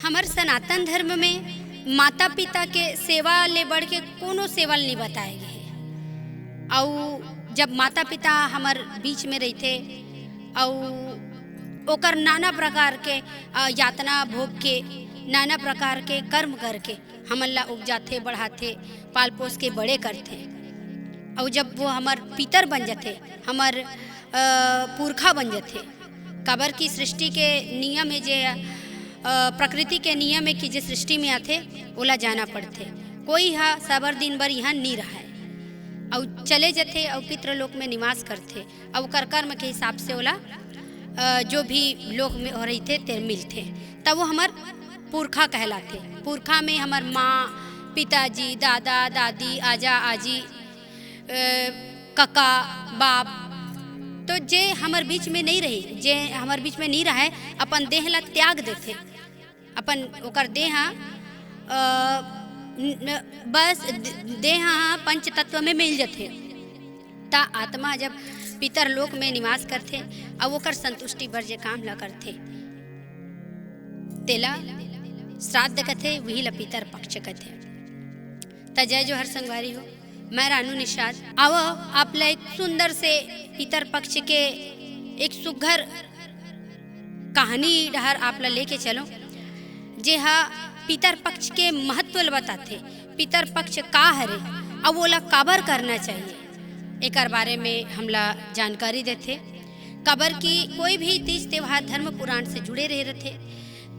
हमार सनातन धर्म में माता पिता के सेवा ले बढ़ के कोनो सेवा नहीं बताए गए है। और जब माता पिता हमार बीच में रहते और ओकर नाना प्रकार के यातना भोग के नाना प्रकार के कर्म करके हमन ला उपजाते बढ़ाते पाल पोस के बड़े करते। और जब वो हमार पितर बन जाते हमार पुरखा बन जाते, काबर की सृष्टि के नियम में जे प्रकृति के नियम है कि जे सृष्टि में आते ओला जाना पड़ते। कोई हा सबर दिन भर यहाँ नहीं रहा है और चले जाते और पितृलोक में निवास करते और कर कर्म के हिसाब से ओला जो भी लोक में हो रही थे ते मिलते, तब वो हमार पुरखा कहलाते। पुरखा में हमार माँ पिताजी दादा दादी आजा आजी काका बाप, तो जे हमार बीच में नहीं रही, जे हमार बीच में नहीं रहा है अपन देह ला त्याग देते, अपन ओकर देह बस देह पंच तत्व में मिल जाते। ता आत्मा जब पितर लोक में निवास करते और ओकर संतुष्टि बर जे काम ला करते तेला श्राद्ध कथे, वही ला पितर पक्ष कथे। ता जय जोहर संगवारी हो, मैं रानू निषाद आओ आपला एक सुंदर से पितर पक्ष के एक सुघर कहानी डहर आपला लेके चलो, जे हा पितर पक्ष के महत्व बताते। पितर पक्ष का हरे और वो ला काबर करना चाहिए एक बारे में हमला जानकारी देते। काबर की कोई भी तीज त्योहार धर्म पुराण से जुड़े रहे रहते,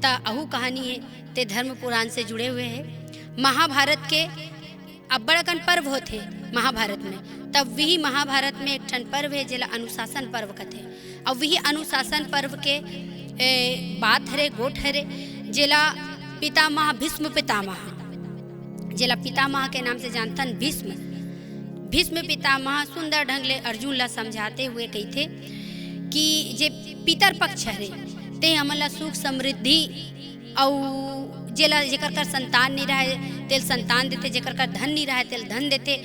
ता अहू कहानी है ते धर्म पुराण से जुड़े हुए हैं। महाभारत के अब बड़कन पर्व होते महाभारत में, तब वही महाभारत में एक ठन पर्व है जेला अनुशासन पर्व कथे। और वही अनुशासन पर्व के बात हरे गोठ हरे जेला पितामह भीष्म पितामह, जेला पितामह के नाम से जानतन भीष्म। भीष्म पितामह सुंदर ढंग ले अर्जुन ला समझाते हुए कहते कि जे पितर पक्ष हरे ते हमन ला सुख समृद्धि और जेला जेकर कर संतान नहीं रहे तेल संतान देते, जेकर कर धन नहीं रहे तेल धन देते,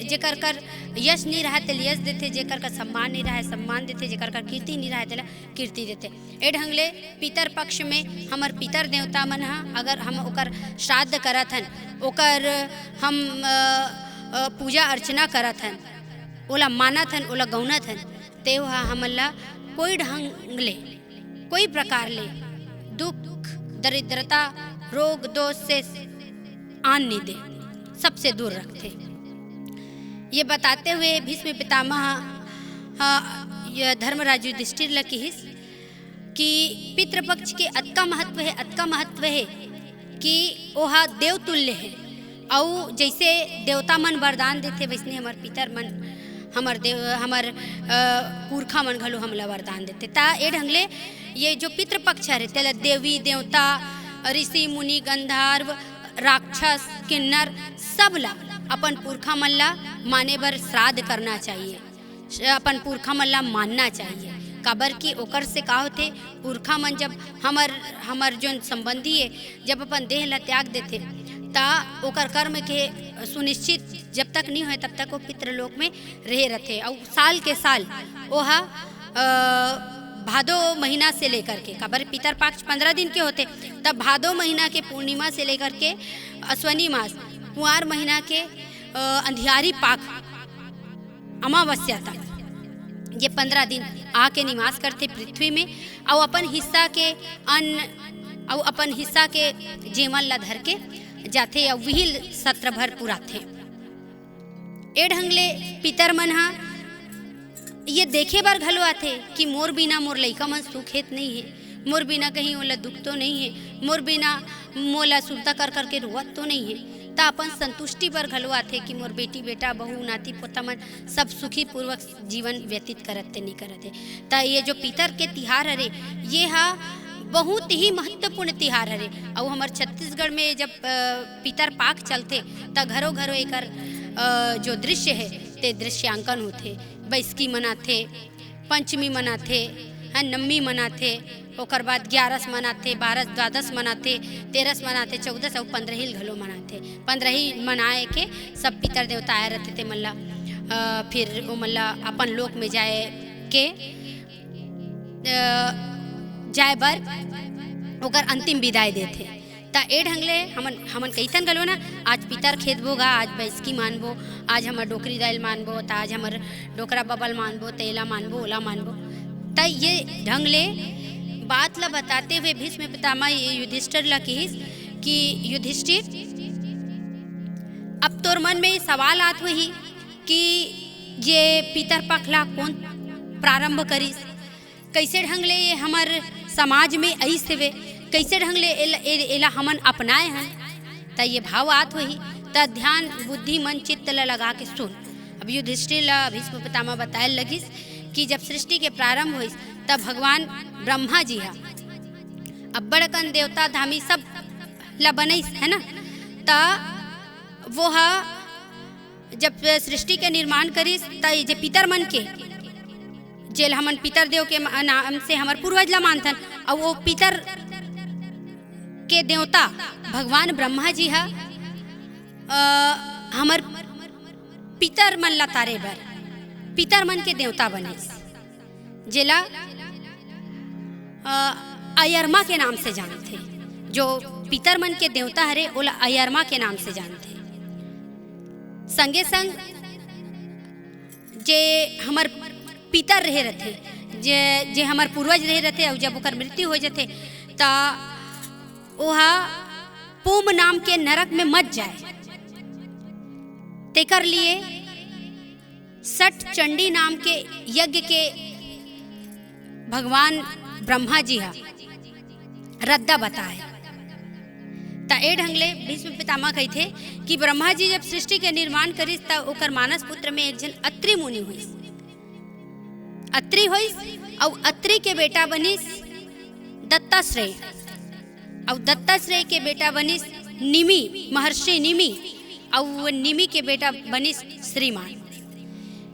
जेकर कर यश नहीं रहे तेल यश देते, जेकर कर सम्मान नहीं रहे सम्मान देते, जेकर कर कीर्ति नहीं रहे तेला कीर्ति देते। ए ढंग ले पितर पक्ष में हमर पितर देवता मन हा अगर हम ओकर श्राद्ध करत हन, ओकर हम पूजा अर्चना करत हन, ओला मानत हन, ओला गौनत हन, ते हमन ला कोई ढंग ले कोई प्रकार ले दुख दरिद्रता रोग दोष से आन नहीं दे, सबसे दूर रखते। ये बताते हुए भीष्म पितामह धर्मराज युधिष्ठिर ला कहिस कि पितृपक्ष के अतका महत्व है, अतका महत्व है कि ओहा देव तुल्य है। और जैसे देवता मन वरदान देते वैसने हमार पितर मन हमार पुरखा मन घलो हमला वरदान देते। ता ए ढंगले ये जो पितृपक्ष है तेला देवी देवता ऋषि मुनि गंधर्व राक्षस किन्नर सब ला अपन पुरखा मन ला माने बर श्राद्ध करना चाहिए, अपन पुरखा मन ला मानना चाहिए। काबर की ओकर से का होते पुरखा मन जब हमर जो संबंधी है जब अपन देह ला त्याग देते ता ओकर कर्म के सुनिश्चित जब तक नहीं हो तब तक वो पितृलोक में रहे रहते। और साल के साल ओहा भादो महीना से लेकर के काबर पितर पक्ष 15 दिन के होते, तब भादो महीना के पूर्णिमा से लेकर के अश्वनी मास कुंवार महीना के अंधियारी पाक अमावस्या तक ये 15 दिन आके निवास करते पृथ्वी में और अपन हिस्सा के अन्न और अपन हिस्सा के जेवन ला धर के जाते और वही सत्र भर पुराते। ए ढंगले पितर मन हा ये देखे बार घलो आते कि मोर बिना मोर लइका मन सुखेत नहीं है, मोर बिना कहीं ओला दुख तो नहीं है, मोर बिना मोला सुलता कर करके रोवत तो नहीं है। ता अपन संतुष्टि पर घलो आते कि मोर बेटी बेटा बहू नाती पोता मन सब सुखी पूर्वक जीवन व्यतीत करते नहीं करते। ता ये जो पितर के तिहार हरे ये हा बहुत ही महत्वपूर्ण तिहार हरे। और हमारे छत्तीसगढ़ में जब पितर पाक चलते ता घरों घरों एकर जो दृश्य है ते दृश्यांकन होते। बैसकी मनाथे, पंचमी मनाथे, नवमी मनाथे, ओकर बाद 11 मनाथे, 12 द्वादश मनाथे, 13 मनाथे, 14 और 15 घलो मनाथे। 15 मनाए के सब पितर देवता आए रहते थे मल्ला फिर वो मल्ला अपन लोक में जाए के जाए बर ओकर अंतिम विदाई देथे। त ए ढंगले हमन कहिथन गलो ना, आज पितर खेदबोगा, आज बैसकी मानबो, आज हमर डोकरी दाइल मानबो, त आज हमर डोकरा बबल मानबो, तेला मानबो, ओला मानबो। त ये ढंगले बात ला बताते हुए भीष्म पितामह युधिष्ठिर ला कहिस कि युधिष्ठिर, अब तोर मन में सवाल आत हुई कि ये पितर पक्ष ला कौन प्रारंभ करिस, कैसे ढंगले ये हमर समाज में ऐसे वे, कैसे ढंगले एला हमन अपनाए हैं। त ये भाव आत हुई त ध्यान बुद्धि मन चित्त ला लगा के सुन। अब युधिष्ठिर ला भीष्म पितामह बताए लगिस कि जब सृष्टि के प्रारंभ हुई तब भगवान ब्रह्मा जी हा अब्बड़ कन देवता धामी सब ला बनईस है ना। त वो हा जब सृष्टि के निर्माण करिस त जे पितर मन के जेल हमन पितर देव के नाम से हमार पूर्वज ला मानथन, और वो पितर के देवता भगवान ब्रह्मा जी हा हमर पितर मन ला तारे बर पितर मन के देवता बने, जेला अयरमा के नाम से जानते। जो पितर मन के देवता हरे ओला अयरमा के नाम से जानते। संगे संग जे हमर पितर रहे रहते, जे हमर पूर्वज रहे रहते, और जब ओकर मृत्यु हो जाते ता ओहा पूम नाम के नरक में मत जाए। तेकर लिए सठ चंडी नाम के यज्ञ के भगवान ब्रह्मा जी हा रद्दा बताए। ता ए ढंगले भीष्म पितामह कहिथे कि ब्रह्मा जी जब सृष्टि के निर्माण करिस त ओकर मानस पुत्र में एक जन अत्रि मुनि हुई। अत्रि होइस और अत्रि के बेटा बनिस दत्ताश्रेय, और दत्ताश्रेय के बेटा बनिस निमि, महर्षि निमि, और निमि के बेटा बनिस श्रीमान।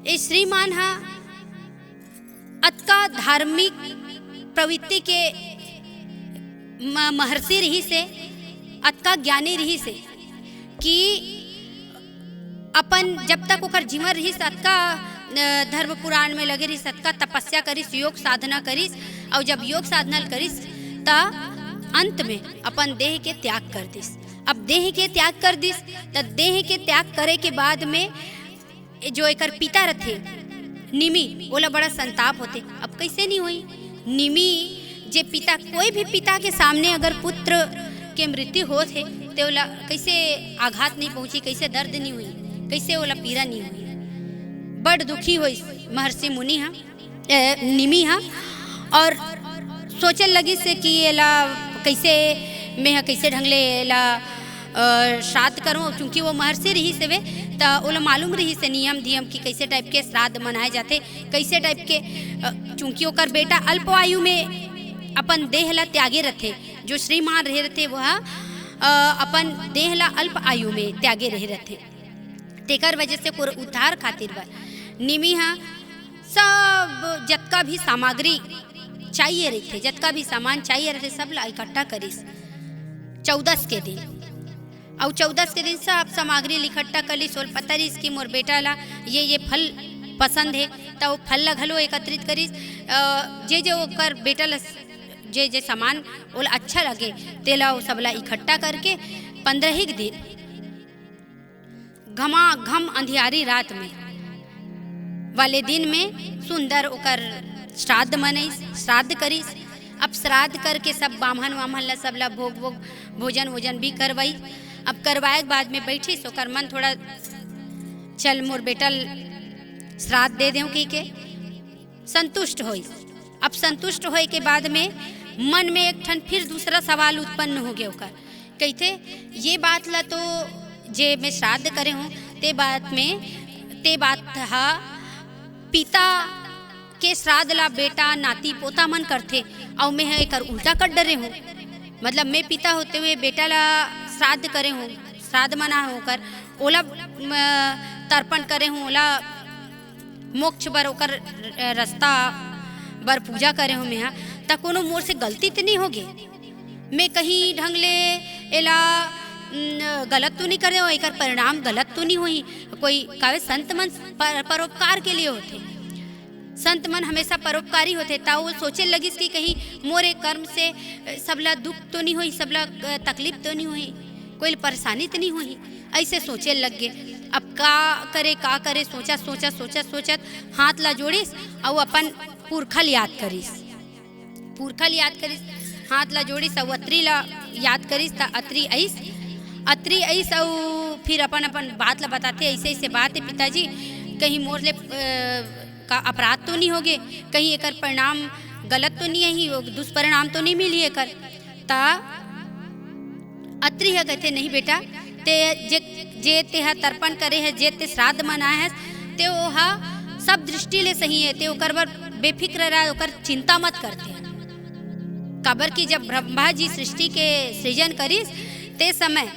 ये श्रीमान हा अतका धार्मिक प्रवृत्ति के महर्षि रही से, अतका ज्ञानी रही से कि अपन जब तक ओकर जीवन रही अतका धर्म पुराण में लगे रही, अतका तपस्या करिस, योग साधना करिस, और जब योग साधना करिस ता अंत में अपन देह के त्याग कर दिस। अब देह के त्याग कर दिस त देह के त्याग करे के बाद में जो एकर पिता रथे निमि ओला बड़ा संताप होते। अब कैसे नहीं हुई निमि जे पिता, कोई भी पिता के सामने अगर पुत्र के मृत्यु हो थे तो ओला कैसे आघात नहीं पहुंची, कैसे दर्द नहीं हुई, कैसे ओला पीड़ा नहीं हुई। बड़ दुखी हुई महर्षि मुनि हा निमि हा, और सोचल लगी से कि एला कैसे मैं कैसे ढंगले एला श्राद्ध करूँ, क्योंकि वो महर्षि रही से वे तो ओला मालूम रही से नियम धियम कि कैसे टाइप के श्राद्ध मनाए जाते, कैसे टाइप के, चूँकि ओकर बेटा अल्प आयु में अपन देह ला त्यागे रथे। जो श्रीमान रहे रहते वह अपन देह ला अल्प आयु में त्यागे रहे रहते। तेकर वजह से पूरा उद्धार खातिर बा निमि हा सब जतका भी सामग्री चाहिए रहते, जतका भी सामान चाहिए रहते सब ला इकट्ठा करिस 14 के दिन, और 14 के दिन सब सामग्री इकट्ठा करी। सोल पता रही कि मोर बेटा ला ये फल पसंद है तो वो फल ला घलो एकत्रित करिस। जे ओकर बेटा ला जे सामान ओला अच्छा लगे तेला वो सबला इकट्ठा करके 15 दिन घमाघम अंधियारी रात में वाले दिन में सुंदर ओकर श्राद्ध मनईस, श्राद्ध करिस। अब श्राद्ध करके सब बामहन वामहन ला सब ला भोजन वोजन भी करवाई। अब करवाए के बाद में बैठी सो कर मन थोड़ा चल मोर बेटा श्राद्ध दे दें की के संतुष्ट होई। अब संतुष्ट होए के बाद में मन में एक ठन फिर दूसरा सवाल उत्पन्न हो गया ओकर, कहते ये बात ला तो जे मैं श्राद्ध करे हूँ ते बात हा पिता के श्राद्ध ला बेटा नाती पोता मन करथे, और मैं एकर उल्टा कर डरे हूँ। मतलब मैं पिता होते हुए बेटा ला श्राद्ध करे हूँ, श्राद्ध मना होकर ओला तर्पण करे हूँ, ओला मोक्ष बर ओकर रास्ता बर पूजा करे हूँ। मैं त कोनो मोर से गलती तो नहीं होगी, मैं कहीं ढंग ले एला गलत तो नहीं कर रहे, एकर परिणाम गलत तो नहीं हुई। कोई कावे संत मन परोपकार के लिए होते संत मन हमेशा परोपकारी होते, ता वो सोचे लगिस कि कहीं मोरे कर्म से सबला दुख तो नहीं हुई, सबला तकलीफ तो नहीं हुई, कोई परेशानी तो नहीं हुई, ऐसे सोचे लग गए। अब का करे सोचत हाथ ला जोड़िस और अपन पुरखल याद करिस, हाथ ला जोड़िस और अतरी ला याद करिस, ता अतरी ऐस और फिर अपन बात ला बताते, ऐसे बात है पिताजी, कहीं मोर ले का अपराध तो नहीं होगे, कहीं एकर परिणाम गलत तो नहीं है, दुष्परिणाम तो नहीं मिली एकर। ता अतरी है कहते नहीं बेटा, जे तेहा तर्पण करे है, जे ते श्राद्ध मनाए है, ते ओहा सब दृष्टि ले सही है, ते ओकर बर बेफिक्र रहा, ओकर चिंता मत करते। काबर की जब ब्रह्मा जी सृष्टि के सृजन करिस ते समय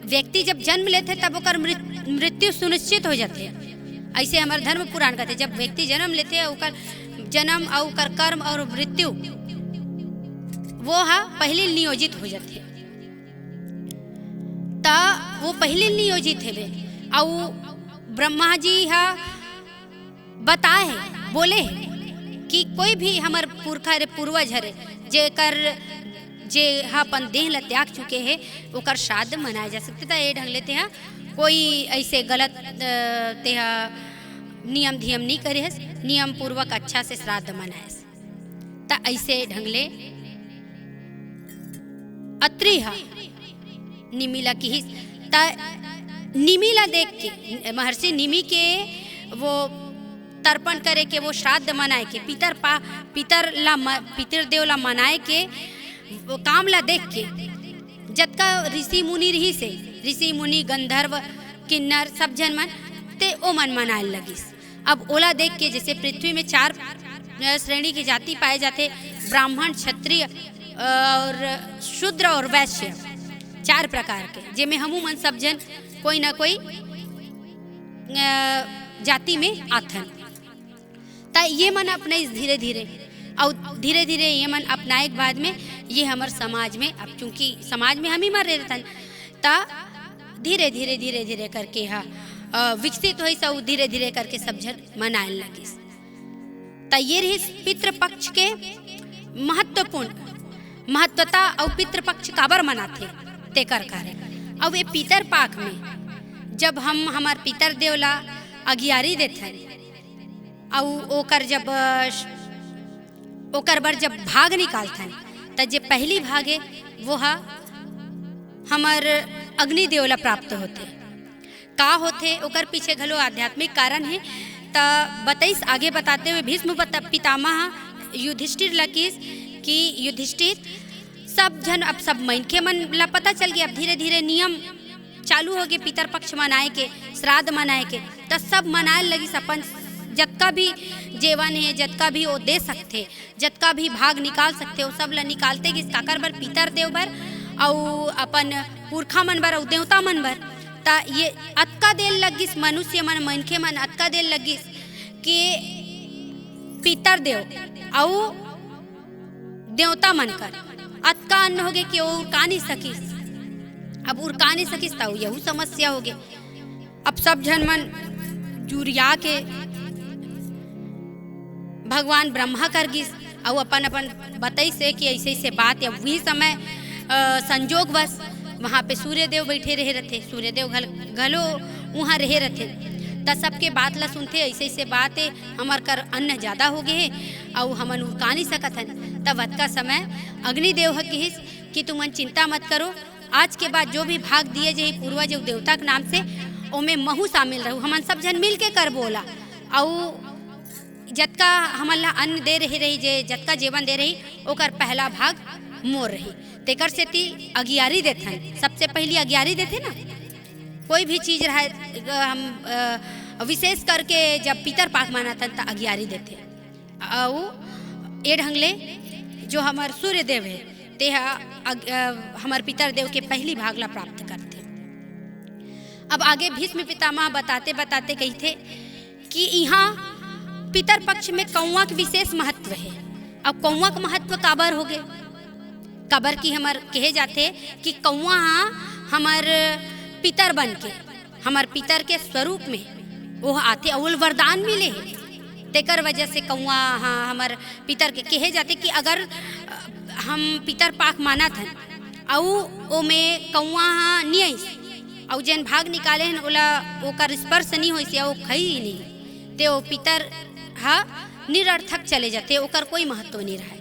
व्यक्ति जब जन्म लेते तब ओकर मृत्यु सुनिश्चित हो जाते हैं। ऐसे हमारे धर्म पुराण कहते, जब व्यक्ति जन्म लेते हैं ओकर जन्म और ओकर कर्म और मृत्यु वो हा पहले नियोजित हो जाते हैं, ता वो पहले नियोजित है वे। और ब्रह्मा जी हा बताए बोले कि कोई भी हमार पुरखा रे पूर्वज हरे जे हा अपन देह ला त्याग चुके हैं ओकर श्राद्ध मनाया जा सकते। ता ये ढंग लेते हैं, कोई ऐसे गलत तेहा नियम धियम नहीं करे है, नियम पूर्वक अच्छा से श्राद्ध मनाए। ता ऐसे ढंगले अत्री हा निमिला की ता निमिला देख के महर्षि निमि के वो तर्पण करे के, वो श्राद्ध मनाए के, पितर देव ला मनाए के वो काम ला देख के जतका ऋषि मुनि रही से, ऋषि मुनि गंधर्व किन्नर सब जन मन ते ओ मन मनाए लगिस। अब ओला देख के जैसे पृथ्वी में 4 श्रेणी की जाति पाए जाते, ब्राह्मण क्षत्रिय और शूद्र और वैश्य, 4 प्रकार के, जेमे हमू मन सब जन कोई ना कोई जाति में आथन। ता ये मन अपने धीरे धीरे ये मन अपनाए के बाद में ये हमारे समाज में, अब चूंकि समाज में हम ही मर रहे थे, ता धीरे धीरे करके विकसित हो सब, धीरे धीरे करके सब जन मनाए लगे। ता ये रही पितृपक्ष के महत्वता और पितृपक्ष काबर मनाते ते कर कार्य। अब ये पितर पाक में जब हम हमार पितर देवला अगियारी देते और ओकर बर जब भाग निकालते त जे पहली भागे वो हमार अग्नि देवला प्राप्त होते। का होते ओकर पीछे घलो आध्यात्मिक कारण है, ता बताइस आगे बताते हुए भीष्म पितामह युधिष्ठिर लकीस कि युधिष्ठिर सब जन, अब सब मनखे मन ला पता चल गया, अब धीरे धीरे नियम चालू हो गए पितर पक्ष मनाए के, श्राद्ध मनाए के, तो सब मनाए लगी अपन जतका भी जेवन है, जतका भी वो दे सकते, जतका भी भाग निकाल सकते वो सब ला निकालते कि काकर बर पितर देव बर और अपन पुरखा मन बर और देवता मन बर। ता ये अतका देर लगिस मनुष्य मन मनखे मन अतका देर लगिस कि पितर देव और देवता मन कर अतका अन्न हो गए कि वो उड़का नहीं सकिस। अब उड़का नहीं सकिस तो यहू समस्या हो गए। अब सब जन मन जुरिया के भगवान ब्रह्मा कर गिस और अपन बताई से कि ऐसे ऐसे बात है। वही समय संजोग बस वहाँ पे सूर्यदेव बैठे रहे रहते, सूर्यदेव घलो वहाँ रहे रहते, त सबके बात ला सुनते, ऐसे ऐसे बात है हमार कर अन्न ज़्यादा हो गए है और हमन उड़का नहीं सकत हन। तब का समय अग्निदेव कहिस कि तुमन चिंता मत करो, आज के बाद जो भी भाग दिए जे पूर्वज देवता के नाम से ओमे महू शामिल रहू, हमन सब जन मिल के कर बोला और जतका हमन ला अन्न दे रही जे जतका जीवन दे रही ओकर पहला भाग मोर रही। तेकर से ती अगियारी देथन, सबसे पहली अगियारी देते ना, कोई भी चीज रहे हम विशेष करके जब पितर पाक मानाथन त अगियारी देते। और ये ढंगले जो हमार सूर्य देव है ते हमार पितर देव के पहली भागला प्राप्त करते। अब आगे भीष्म पितामह बताते बताते कहते कि यहाँ पितर पक्ष में कौवा के विशेष महत्व है। अब कौवा का महत्व काबर हो गए, काबर की हमार कहे जाते कि कौवा हमार पितर बन के हमार पितर के स्वरूप में वो आते और वरदान मिले है। तेकर वजह से कौआ हाँ हमार पितर के कहे जाते कि अगर हम पितर पाक मानत हन और ओमे कौआ हाँ नहीं आइस और जन भाग निकाले हन ओला ओकर स्पर्श नहीं होइस या वो खई नहीं ते वो पितर हाँ निरर्थक चले जाते, ओकर कोई महत्व नहीं रहा।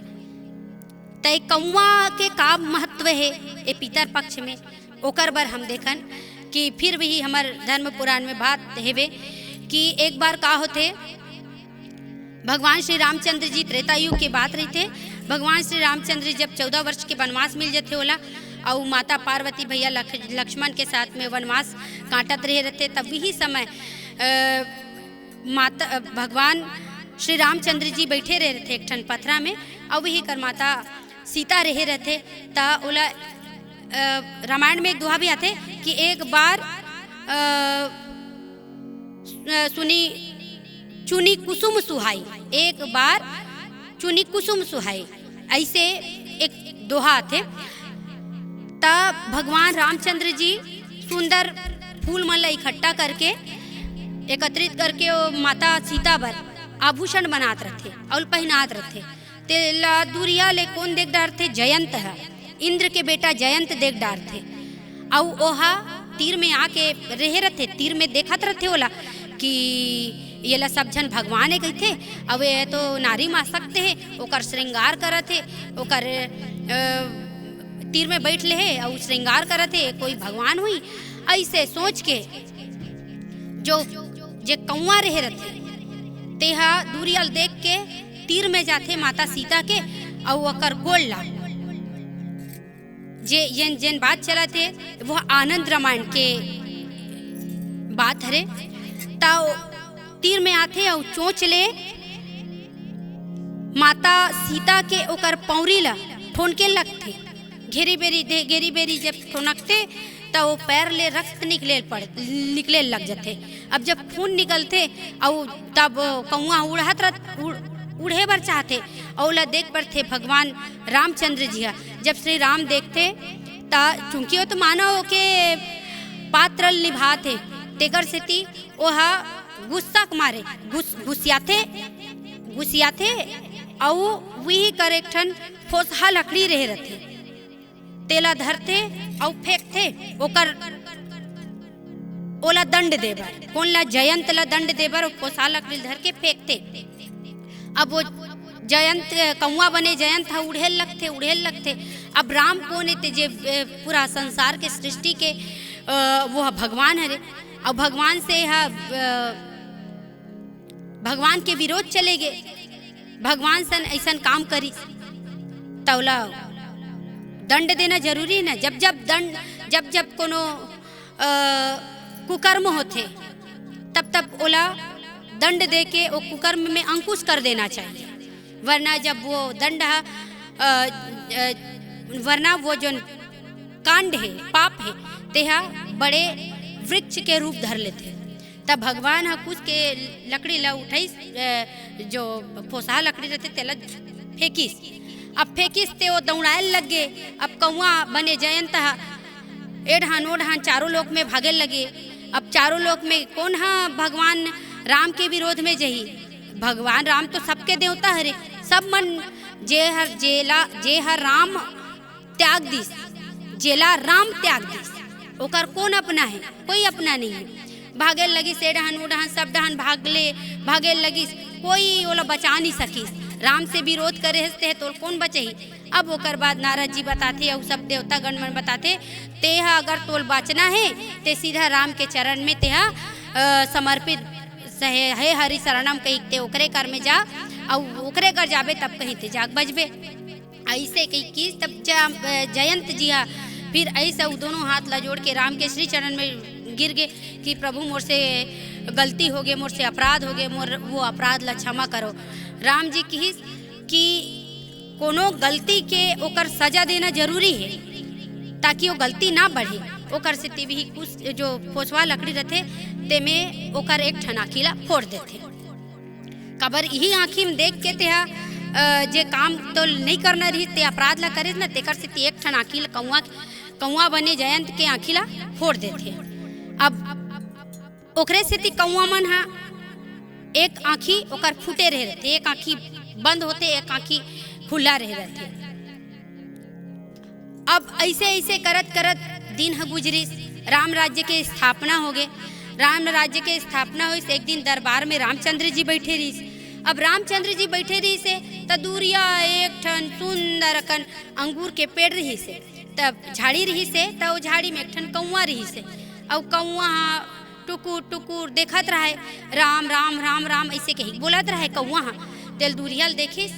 तय कौआ के का महत्व है ये पितर पक्ष में, ओकर बर हम देखन कि फिर भी हमार धर्म पुराण में बात हेवे कि एक बार का होते भगवान श्री रामचंद्र जी त्रेता युग के बात रहते। भगवान श्री रामचंद्र जब 14 वर्ष के वनवास मिल जाते होला और माता पार्वती भैया लक्ष्मण के साथ में वनवास काटत रहे रहते, तब वही समय माता भगवान श्री रामचंद्र जी बैठे रहे रहते एक ठन पथरा में और वही कर माता सीता रहे रहते। ता ओला रामायण में एक दोहा भी आते कि एक बार सुनी चुनी कुसुम सुहाई, एक बार चुनी कुसुम सुहाई, ऐसे एक दोहा आते। तब भगवान रामचंद्र जी सुंदर फूल मन ला इकट्ठा करके एकत्रित करके वो माता सीता बर आभूषण बनात रहते और पहनात रहते। तेला दूरिया ले कौन देख डार थे, जयंत है, इंद्र के बेटा जयंत देख डार थे और ओहा तीर में आके रहे रहते, तीर में देखत रहते होला कि ये ला सब जन भगवान है कहते, अब ये तो नारी मा सकते है, ओकर श्रृंगार करत है, ओकर तीर में बैठ ले है और श्रृंगार करत है, कोई भगवान हुई। ऐसे सोच के जो जे कौआ रहे रहते तेहा दूरियल देख के तीर में जाते माता सीता के और ओकर गोल ला जे जन जन बात चला थे वो आनंद रामायण के बात हरे। ताओ तीर में आते और चोंच ले माता सीता के ओकर पौरी ला ठोनके लगते, घेरी बेरी जब ठोनकते तो वो पैर ले रक्त निकले लग जाते। अब जब खून निकलते और तब कौआ उड़े बर चाहते और ला देख पर थे भगवान रामचंद्र जी। जब श्री राम देखते ता चूंकि वो तो मानव के पात्र निभाते तेकर से ती ओहा गुस्सा मारे घुसियाते और वही कर एक ठन फोसहा लकड़ी रहे रहते, तेला धरते और फेंकते ओकर ओला दंड देबर, कौन ला जयंत ला दंड देबर और फोसहा लकड़ी धर के फेंकते। अब वो जयंत कौआ बने जयंत हा उड़ेल लगते। अब राम कौन है जे पूरा संसार के सृष्टि के वो भगवान हरे और भगवान से भगवान के विरोध चले गए, भगवान सन ऐसा काम करी तौला दंड देना जरूरी है ना। जब कोनो कुकर्म होते तब ओला दंड दे के वो कुकर्म में अंकुश कर देना चाहिए, वरना जब वो दंड वरना वो जो कांड है पाप है तेहा बड़े वृक्ष के रूप धर लेते। तब भगवान हा कुछ के लकड़ी ला उठाई जो फोसहा लकड़ी रहते तेला फेंकिस, अब फेंकिस ते वो दौड़ाए लग गए। अब कौआ बने जयंत हा एढ़ान ओढ़ान चारों लोक में भागे लगे। अब चारों लोक में कौन हा भगवान राम के विरोध में जही, भगवान राम तो सबके देवता हरे, सब मन जे हर राम त्याग दिस, जेला राम त्याग दिस, ओकर कौन अपना है, कोई अपना नहीं है। भागे लगी से डहन उड़हन सब डहन भागे लगी, कोई ओला बचा नहीं सकी। राम से विरोध करे हंसते तो कौन बचही। अब ओकर बाद नारद जी बताते और सब देवता गणमन बताते तेहा अगर तोल बचना है ते सीधा राम के चरण में तेहा समर्पित हे हरि शरणम कहते ओकरे कर में जा और ओकरे कर जाबे तब कहीं ते जाग बजबे। ऐसे कही की तब जयंत जी फिर ऐसा दोनों हाथ ला जोड़ के राम के श्री चरण में गिर गए कि प्रभु मोर से गलती हो गए, मोर से अपराध हो गए, मोर वो अपराध ला क्षमा करो। राम जी की कि कोनो गलती के ओकर सजा देना जरूरी है ताकि वो गलती ना बढ़े। ओकर से भी कुछ जो फोसवा लकड़ी रहते ते में ओकर एक ठन आँखीला फोड़ देते। कबर यही आँखी में देख के तेहा जे काम तो नहीं करना रही ते अपराध ला करे ना तेकर से एक ठन आँखीला कौआ बने जयंत के आँखीला फोड़ देते। अब ओकरे से कौआ मन एक आँखी ओकर फूटे रहे रहते, एक आँखी बंद होते, एक आँखी खुला रहे रहते। अब ऐसे ऐसे करत करत दिन ह गुजरिस, राम राज्य के स्थापना हो गए। राम राज्य के स्थापना हुई। एक दिन दरबार में रामचंद्र जी बैठे रही। अब रामचंद्र जी बैठे रही से त दूरिया एक ठन सुंदर अकन अंगूर के पेड़ रही से, तब झाड़ी रही से, तब झाड़ी में एक ठन कौआ रही से। और कौआ टुकुर टुकुर देखत रहे, राम राम राम राम ऐसे कही बोलत रहे कौआ। तेल दूरियल देखिस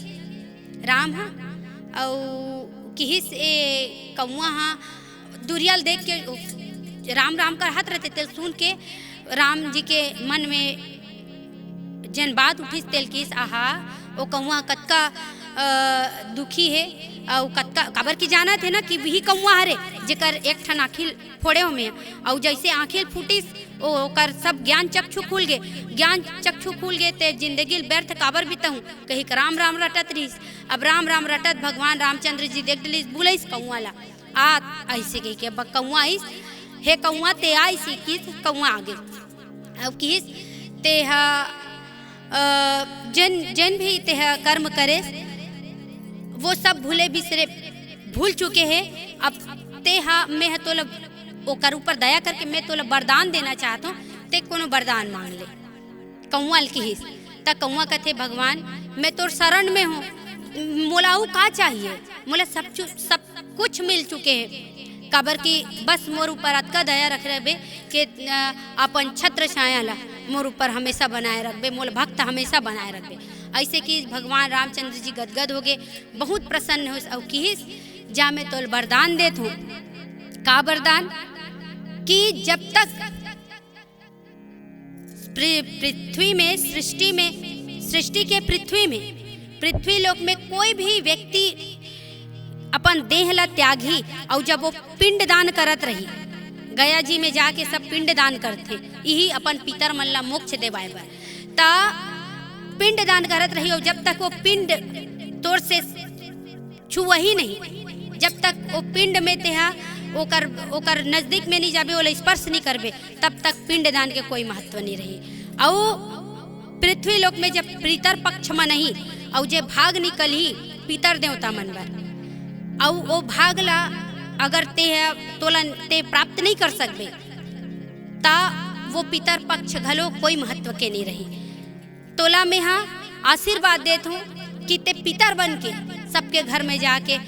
राम और किहिस ए कौआ दूरियल देख के राम राम कर हाथ रहते। तेल सुन के राम जी के मन में जन बात उठिस, तेल किस आहा ओ कौआ कतका दुखी है और कतका काबर की जाना थे ना कि वही कौआ हरे जेकर एक ठन आँखिल फोड़े हो में। और जैसे आँखिल फूटिस ओकर सब ज्ञान चक्षु खुल गए, ज्ञान चक्षु खुल गए ते जिंदगी व्यर्थ काबर बिताऊँ कही राम राम रटत रहीस। अब राम राम रटत भगवान रामचंद्र जी देख डलिस, बुलाइस कौआ ला आ ऐसे कही के कौआ आइस, हे कौआ ते आइस किस कौआ आगे। अब किस ते जन भी ते कर्म करे वो सब भूले बिसरे भूल चुके हैं। अब ते मैं तोला ओकर ऊपर दया करके मैं तोला वरदान देना चाहता हूँ, ते कोनो वरदान मांग ले। कौआ की त कौआ कथे भगवान मैं तोर शरण में हूँ, मोलाऊ का चाहिए, मोला सब कुछ मिल चुके हैं। काबर की बस मोर ऊपर अतका दया रख रहे कि अपन छत्र छाया ला मोर ऊपर हमेशा बनाए रखबे, मोल भक्त हमेशा बनाए रखबे। ऐसे कि भगवान रामचंद्र जी गदगद हो गए, बहुत प्रसन्न हो। और किस जा मैं तो वरदान देत हूँ, का वरदान कि जब तक पृथ्वी में सृष्टि के पृथ्वी लोक में कोई भी व्यक्ति अपन देह ला त्यागी और जब वो पिंड दान करत रही, गया जी में जाके सब पिंड दान करते, यही अपन पितर मन ला मोक्ष देवाए बर ता पिंड दान करत रही। और जब तक वो पिंड तोर से छुआ ही नहीं, जब तक वो पिंड में तेहा ओकर नजदीक में नहीं जाबे, वो स्पर्श नहीं करबे, तब तक पिंड दान के कोई महत्व नहीं रही। और पृथ्वी लोक में जब पितर पक्ष में नहीं और जे भाग निकल ही पितर देवता मन बर, और वो भाग ला अगर ते प्राप्त नहीं कर सकबे ता वो पितर पक्ष घलो कोई महत्व के नहीं रही। तोला में आशीर्वाद देत हूँ कि ते पितर बन के सबके घर में जाके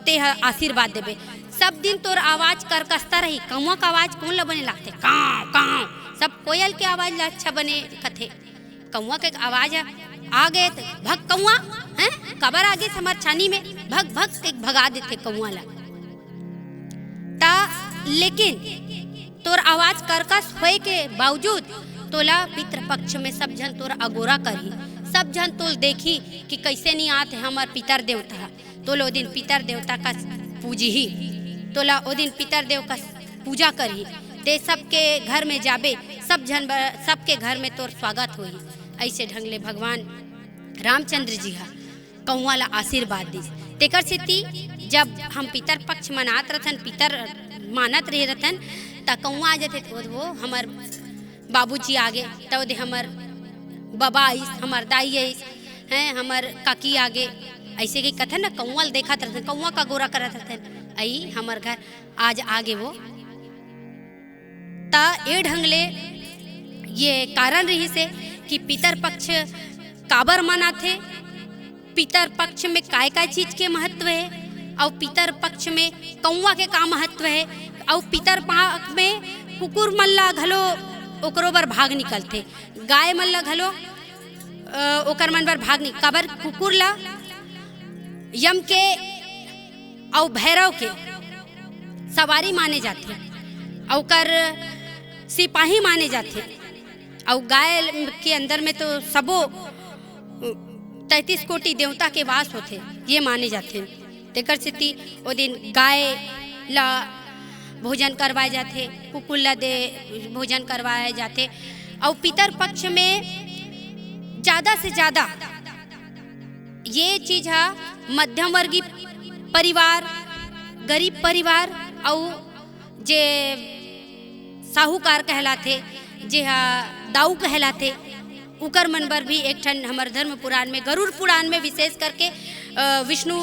ते आशीर्वाद देबे। सब दिन तोर आवाज कर कसता रही। कौआ का आवाज कौन ला बने लगते, काँव काँव, सब कोयल के आवाज ला अच्छा बने कथे। कौआ के आवाज आ गए तो भग कौआ हैं कबर आगे समर छानी में भग भग के भगा देते कौआ ला ता। लेकिन तोर आवाज करकस होए के बावजूद तोला पितृ पक्ष में सब जन तोर अगोरा करही, सब जन तोल देखी कि कैसे नहीं आते हमार पितर देवता। तोला ओ दिन पितर देवता का पूजी ही, तोला ओ दिन पितर देव का पूजा करही, ते सबके घर में जाबे, सब जन सबके घर में तोर स्वागत होई। ऐसे ढंग ले भगवान रामचंद्र जी कौआ ला आशीर्वाद दी। तेकर सेती जब हम पितर पक्ष मनात रहथन, पितर मानत रहे रहथन, त कौआ आ जाते वो हमार बाबूजी आगे, तो दे हमार बाबा आइस, हमार दाई आइस हैं, हमार काकी आगे, ऐसे के कथन ना कौआ देखत रहथन, कौआ का गोरा करत रहथन, आई हमार घर आज आगे वो ता। ए ढंग ले ये कारण रही से कि पितर पक्ष काबर मना थे, पितर पक्ष में काय काय चीज के महत्व है, और पितर पक्ष में कौआ के का महत्व है, और पितर पक्ष में कुकुर मल्ला घलो ओकरो बर भाग निकलते, गाय मल्ला घलो ओकर मन बर भाग नहीं। काबर कुकुर ला यम के और भैरव के सवारी माने जाते, और कर सिपाही माने जाते, और गाय के अंदर में तो सबो 33 कोटि देवता के वास होते, ये माने जाते। तेकर सेती ओ दिन गाय ला भोजन करवाए जाते, कुकुर ला दे भोजन करवाए जाते। और पितर पक्ष में ज़्यादा से ज़्यादा ये चीज़ है मध्यम वर्गीय परिवार, गरीब परिवार और जे साहूकार कहलाते, जे दाऊ कहलाते, उकर मन बर भी एक ठन हमार धर्म पुराण में, गरुड़ पुराण में विशेष करके विष्णु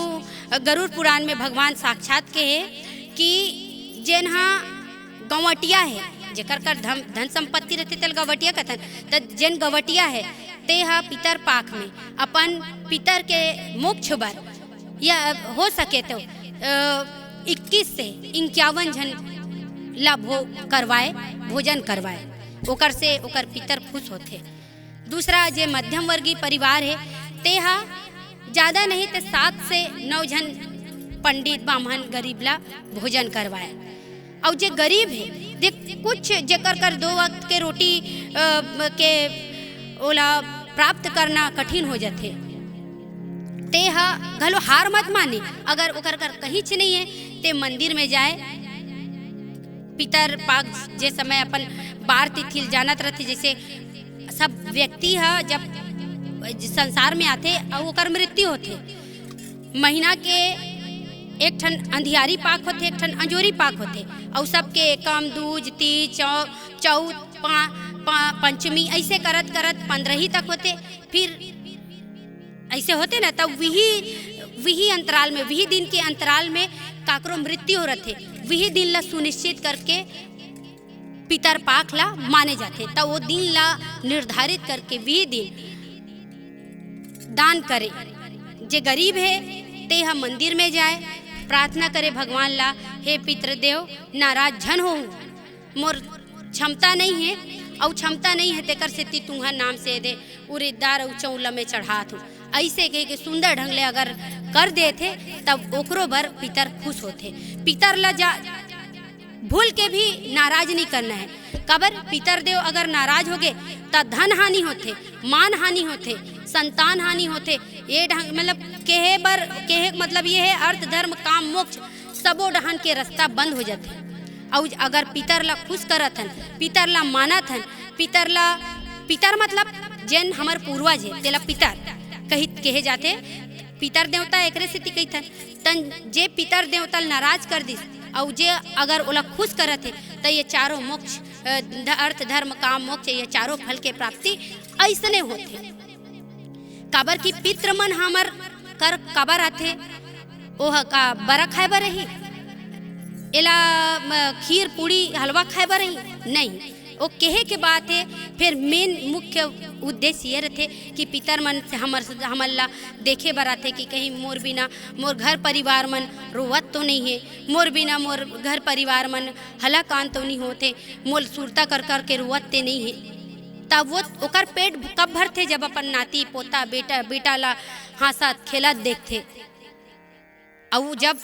गरुड़ पुराण में भगवान साक्षात के है कि जेन हाँ गंवटिया है, जेकर कर धन संपत्ति रहते तेल गवटिया कथन, त जेन गवटिया है ते हा पितर पाक में अपन पितर के मोक्ष बर या हो सके तो 21 से 51 जन ला भोजन करवाए, ओकर से ओकर पितर खुश होते। दूसरा जे मध्यम वर्गीय परिवार है ते हा ज़्यादा नहीं तो 7 से 9 जन पंडित ब्राह्मण गरीब ला भोजन करवाए। और जे गरीब है देख कुछ जेकर कर 2 वक्त के रोटी के ओला प्राप्त करना कठिन हो जाते, ते हा घलो हार मत माने। अगर ओकर कर कहीं च नहीं है ते मंदिर में जाए, पितर पाक जे समय अपन बार तिथि जानत रहते, जैसे सब व्यक्ति है जब संसार में आते और ओकर मृत्यु होते, महीना के एक ठन अंधियारी पाक होते, एक ठन अंजोरी पाक होते, और सबके कम दूज तीज चौथ पंचमी ऐसे करत करत 15 ही तक होते। फिर ऐसे होते ना, तब वही अंतराल में, वही दिन के अंतराल में काकरो मृत्यु हो रहे, वही दिन ला सुनिश्चित करके पितर पाक ला माने जाते। तब वो दिन ला निर्धारित करके वही दिन दान करे। जे गरीब है ते हम मंदिर में जाए, प्रार्थना करे भगवान ला, हे पितृदेव नाराज झन हो, मोर क्षमता नहीं है और क्षमता नहीं है तेकर से ती तुम्हार नाम से दे उरिदार और चौला में चढ़ात हूँ, ऐसे कह के सुंदर ढंग ले अगर कर देते तब ओकरो भर पितर खुश होते। पितर ला जा भूल के भी नाराज नहीं करना है। कबर पितर देव अगर नाराज हो गए तो धन हानि होते, मान हानि होते, संतान हानि होते। ये ढंग मतलब कहे मतलब ये है अर्थ धर्म काम मोक्ष सबो डहन के रास्ता बंद हो जाते। और अगर पितर ला खुश करत हन, पितर ला मानत हन, पितर मतलब जैन हमार पूर्वज है तेला पितर कहे जाते। पितर देवता एकरे से कही तन जे पितर देवता नाराज कर दिस और जे अगर ओला खुश करत है तो ये चारों मोक्ष अर्थ धर्म काम मोक्ष ये चारों फल के प्राप्ति ऐसने होते। काबर की पितृ मन हमर कर काबर आथे, ओह का बरा खाए बर रही, एला खीर पूड़ी हलवा खाए बर रही नहीं, वो कहे के बात है। फिर मेन मुख्य उद्देश्य ये रहते कि पितर मन से हमर ला देखे बर आथे कि कहीं मोर बिना मोर घर परिवार मन रोवत तो नहीं है, मोर बिना मोर घर परिवार मन हलाकान तो नहीं होते, मोल सुरता कर के रोवत ते नहीं है। तब वो ओकर पेट कब भरते जब अपन नाती पोता बेटा ला हंसत खेलत देखते। और जब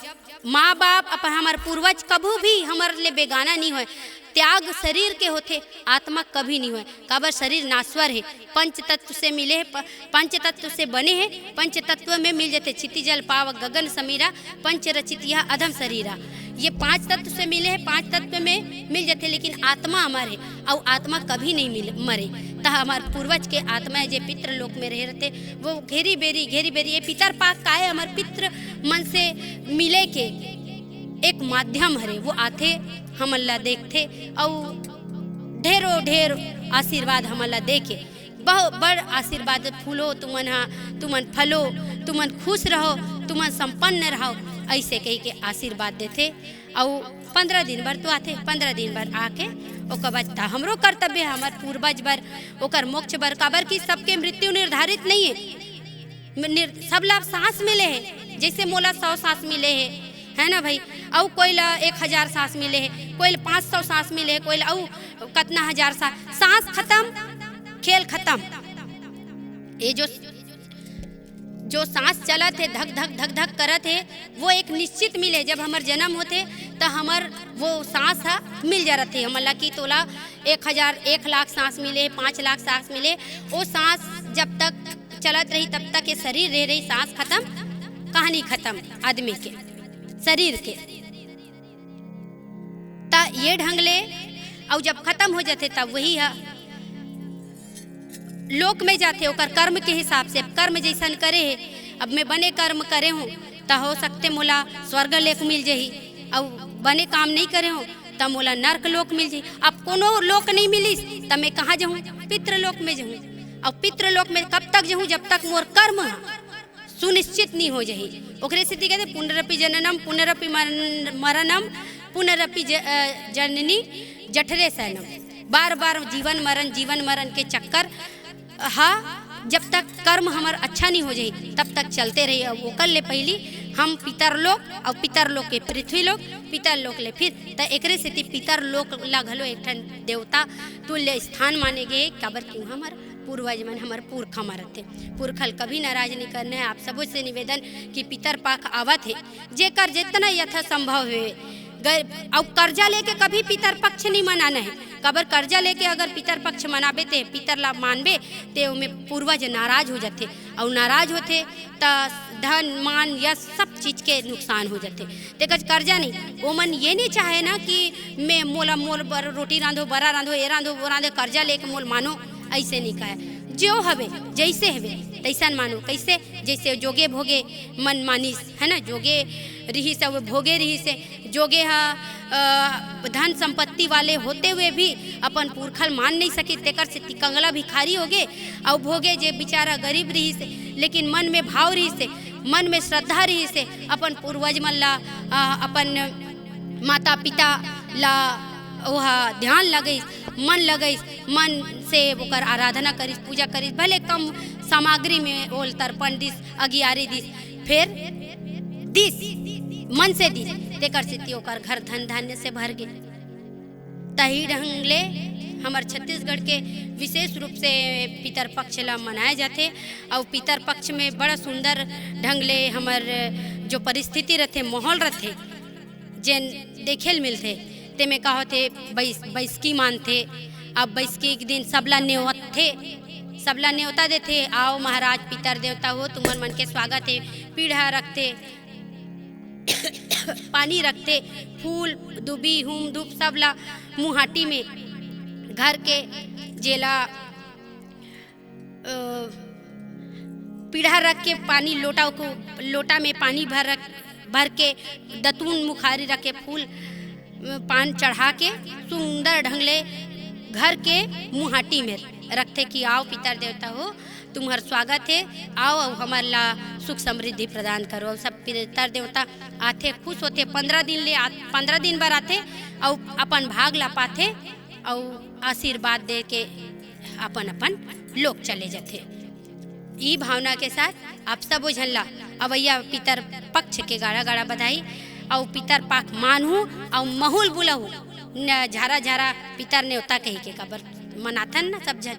माँ बाप अपन हमार पूर्वज कभू भी हमार ले बेगाना नहीं होए, त्याग शरीर के होते, आत्मा कभी नहीं होए। काबर शरीर नाश्वर है, पंच तत्व से मिले है, पंच तत्व से बने हैं, पंच तत्व में मिल जाते क्षिति जल पावक गगन समीरा पंच रचित यह अधम शरीरा। ये 5 तत्व से मिले हैं, 5 तत्व में मिल जाते, लेकिन आत्मा हमार है और आत्मा कभी नहीं मरे। तो हमारे पूर्वज के आत्मा जे पितृ लोक में रह रहते वो घेरी बेरी ये पितर पाक का है हमारे पितृ मन से मिले के एक माध्यम हरे। वो आते हमला देखते और ढेर आशीर्वाद हमला देके बहुत बड़ आशीर्वाद फूलो तुमन फलो, तुमन खुश रहो, तुमन संपन्न रहो, ऐसे कही के आशीर्वाद देते। और 15 दिन भर तो आते, 15 दिन भर आके ओकर बाद हमरो कर्तव्य है हमार पूर्वज बर ओकर मोक्ष बर। काबर की सबके मृत्यु निर्धारित नहीं है, सब ला सांस मिले है, जैसे मोला 100 सांस मिले है ना भाई, और कोई ला 1000 सांस मिले है, कोई ला 500 सांस मिले है, कोई ला कितना हजार सांस खत्म खेल खत्म। ये जो सांस चलत है धक धक करत है वो एक निश्चित मिले। जब हमार जन्म होते तो हमार वो सांस है मिल जा रहे हमला की तोला 1 लाख सांस मिले, 5 लाख सांस मिले। वो सांस जब तक चलत रही तब तक ये शरीर रह रही, सांस खत्म कहानी खत्म आदमी के शरीर के। ता ये ढंग ले और जब खत्म हो जाते तब वही है लोक में जाते ओकर कर्म के हिसाब से। कर्म जैसन करे है, अब मैं बने कर्म करे हूँ तो हो सकते मोला स्वर्ग लोक मिल जाही, और बने काम नहीं करे हूँ तो मोला नर्क लोक मिल जाही। अब कोनो लोक नहीं मिलिस तो मैं कहाँ जाऊँ, पितृलोक में जाऊँ। और पितृलोक में कब तक जहूँ जब तक मोर कर्म सुनिश्चित नहीं हो जाही। ओकरे से कहते पुनरपि जननम पुनरपि मरणम पुनरपि जननी जठरे सैनम। बार बार जीवन मरण के चक्कर जब तक कर्म हमार अच्छा नहीं हो जाही तब तक चलते रही। वो कल ले पहली हम पितरलोक और पितरलोक के पृथ्वीलोक पितरलोक ले फिर त एकरे से पितरलोक ला घलो एक ठन देवता तुल्य स्थान माने गए। काबर क्यों हमार पूर्वज मन हमार पुरखा मरत थे। पुरखल कभी नाराज नहीं करने हैं। आप सबों से निवेदन कि पितर पाक आवत है जेकर जितना यथा संभव है। और कर्जा लेके कभी पितर पक्ष नहीं मनाना है। कबर कर्जा लेके अगर पितर पक्ष मनाबे ते पितर ला मानबे ते उमें पूर्वज नाराज हो जाते और नाराज होते त धन मान या सब चीज के नुकसान हो जाते। ते कर्जा नहीं वो मन ये नहीं चाहे ना कि मैं मोल बर रोटी रांधो बरा रांधो ये रांधो वो रांधो कर्जा लेके मोल मानो। ऐसे नहीं कहे जो हवे जैसे हवे तैसन मानो। कैसे जैसे जोगे भोगे मन मानिस है ना। जोगे रही से वो भोगे रही से जोगे धन संपत्ति वाले होते हुए भी अपन पुरखल मान नहीं सके तेकर से कंगला भिखारी हो गए। और भोगे जे बेचारा गरीब रही से लेकिन मन में भाव रही से मन में श्रद्धा रही से अपन पूर्वज मन ला अपन माता पिता ला वह ध्यान लगई मन से ओकर आराधना करिस पूजा करिस। भले कम सामग्री में ओल तर्पण दिस अगियारी दिस फिर दिस मन से दिस तेकर से ओकर घर धन धान्य से भर गए। तही ढंग ले हमार छत्तीसगढ़ के विशेष रूप से पितर पक्ष ला मनाए जाते। और पितर पक्ष में बड़ा सुंदर ढंग ले हमार जो परिस्थिति रहते माहौल रहते जेन देखेल मिलते ते में का होते बैसकी मानते। अब बैसकी एक दिन सबला न्योता देते आओ महाराज पितर देवता हो तुम्हार मन के स्वागत है। पीढ़ा रखते पानी रखते फूल दुबी हुम धूप सबला मुहाटी में घर के जेला पीढ़ा रख के पानी लोटा में पानी भर के दतून मुखारी रख के फूल पान चढ़ा के सुंदर ढंग ले घर के मुहाटी में रखते कि आओ पितर देवता हो तुम्हार स्वागत है आओ हमार ला सुख समृद्धि प्रदान करो। सब पितर देवता आते खुश होते 15 दिन बार आते और अपन भाग ला पाते और आशीर्वाद दे के अपन लोक चले जाते। ई भावना के साथ आप सब झल्ला अवैया पितर पक्ष के गाड़ा बधाई और पितर पाक मानहू और महुल बुलहू झारा पितर न्योता कही के कबर मनाथन ना सब जन।